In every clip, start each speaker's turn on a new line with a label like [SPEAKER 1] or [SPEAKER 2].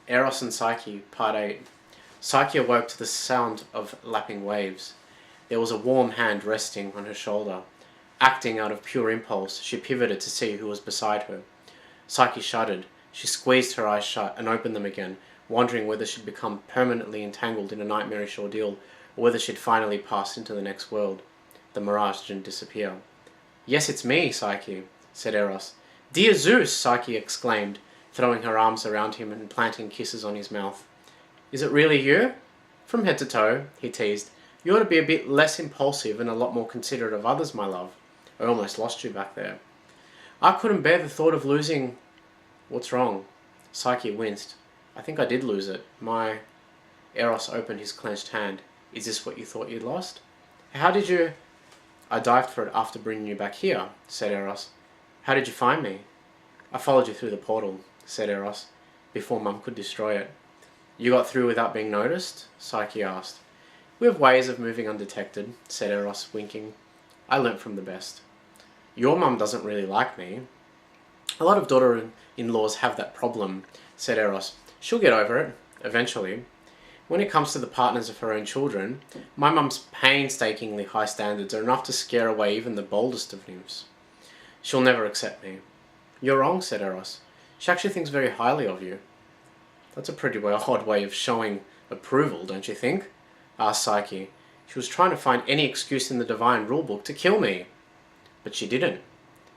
[SPEAKER 1] Eros and Psyche, Part 8. Psyche awoke to the sound of lapping waves. There was a warm hand resting on her shoulder. Acting out of pure impulse, she pivoted to see who was beside her. Psyche shuddered. She squeezed her eyes shut and opened them again, wondering whether she'd become permanently entangled in a nightmarish ordeal, or whether she'd finally pass into the next world. The mirage didn't disappear. "Yes, it's me, Psyche," said Eros. "Dear Zeus!" Psyche exclaimed, throwing her arms around him and planting kisses on his mouth. "Is it really you?" "From head to toe," he teased. "You ought to be a bit less impulsive and a lot more considerate of others, my love. I almost lost you back there." "I couldn't bear the thought of losing—" "What's wrong?" Psyche winced. "I think I did lose it. My—" Eros opened his clenched hand. "Is this what you thought you'd lost?" "How did you—" "I dived for it after bringing you back here," said Eros. "How did you find me?" "I followed you through the portal," said Eros, "before Mum could destroy it." "You got through without being noticed?" Psyche asked. "We have ways of moving undetected," said Eros, winking. "I learnt from the best." "Your mum doesn't really like me." "A lot of daughter-in-laws have that problem," said Eros. "She'll get over it, eventually. When it comes to the partners of her own children, my mum's painstakingly high standards are enough to scare away even the boldest of nymphs. She'll never accept me." "You're wrong," said Eros. "She actually thinks very highly of you." "That's a pretty odd way of showing approval, don't you think?" asked Psyche. "She was trying to find any excuse in the divine rulebook to kill me." "But she didn't,"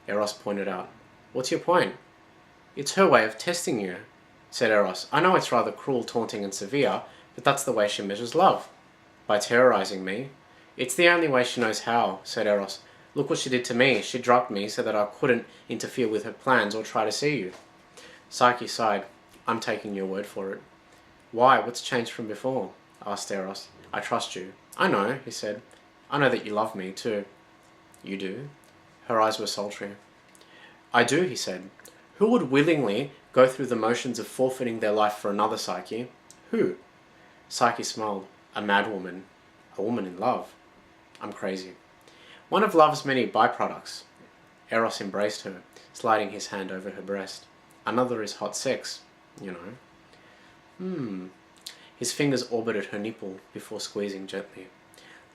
[SPEAKER 1] Eros pointed out. "What's your point?" "It's her way of testing you," said Eros. "I know it's rather cruel, taunting and severe, but that's the way she measures love. By terrorizing me." "It's the only way she knows how," said Eros. "Look what she did to me. She drugged me so that I couldn't interfere with her plans or try to see you." Psyche sighed. "I'm taking your word for it." "Why? What's changed from before?" asked Eros. "I trust you." "I know," he said. "I know that you love me, too." "You do?" Her eyes were sultry. "I do," he said. "Who would willingly go through the motions of forfeiting their life for another, Psyche? Who?" Psyche smiled. "A madwoman. A woman in love. I'm crazy. One of love's many byproducts." Eros embraced her, sliding his hand over her breast. "Another is hot sex, you know." His fingers orbited her nipple before squeezing gently.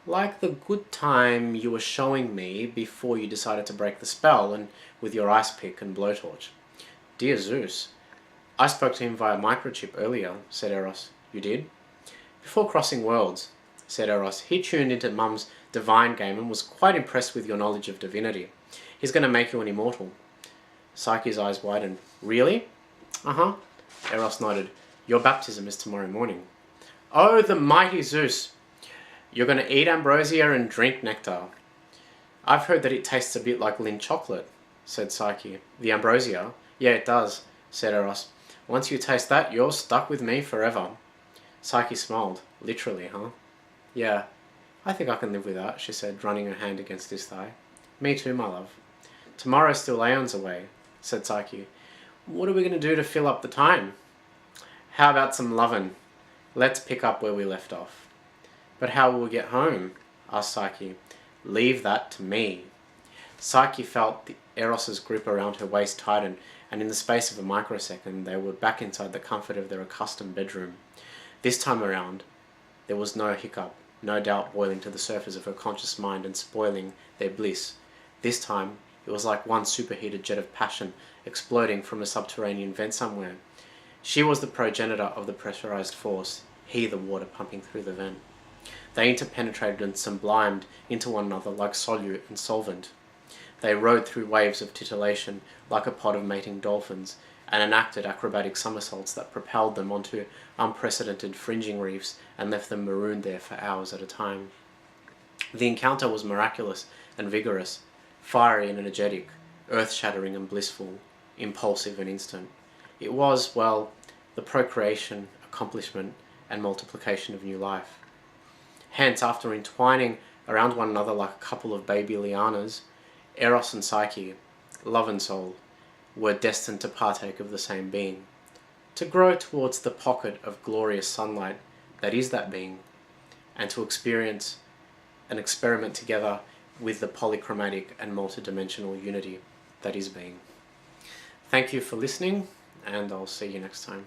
[SPEAKER 1] "Like the good time you were showing me before you decided to break the spell and with your ice pick and blowtorch." "Dear Zeus." "I spoke to him via microchip earlier," said Eros. "You did?" "Before crossing worlds," said Eros. "He tuned into Mum's divine game and was quite impressed with your knowledge of divinity. He's going to make you an immortal." Psyche's eyes widened. "Really?" "Uh-huh." Eros nodded. "Your baptism is tomorrow morning." "Oh, the mighty Zeus!" "You're going to eat ambrosia and drink nectar." "I've heard that it tastes a bit like Lindt chocolate," said Psyche. "The ambrosia?" "Yeah, it does," said Eros. "Once you taste that, you're stuck with me forever." Psyche smiled. "Literally, huh?" "Yeah, I think I can live with that," she said, running her hand against his thigh. "Me too, my love." "Tomorrow's still aeons away," said Psyche. "What are we going to do to fill up the time?" "How about some lovin'? Let's pick up where we left off." "But how will we get home?" asked Psyche. "Leave that to me." Psyche felt the Eros's grip around her waist tighten, and in the space of a microsecond they were back inside the comfort of their accustomed bedroom. This time around, there was no hiccup, no doubt boiling to the surface of her conscious mind and spoiling their bliss. This time, it was like one superheated jet of passion exploding from a subterranean vent somewhere. She was the progenitor of the pressurized force, he the water pumping through the vent. They interpenetrated and sublimed into one another like solute and solvent. They rode through waves of titillation like a pod of mating dolphins, and enacted acrobatic somersaults that propelled them onto unprecedented fringing reefs and left them marooned there for hours at a time. The encounter was miraculous and vigorous, fiery and energetic, earth-shattering and blissful, impulsive and instant. It was, well, the procreation, accomplishment, and multiplication of new life. Hence, after entwining around one another like a couple of baby lianas, Eros and Psyche, love and soul, were destined to partake of the same being, to grow towards the pocket of glorious sunlight that is that being, and to experience and experiment together with the polychromatic and multidimensional unity that is being. Thank you for listening, and I'll see you next time.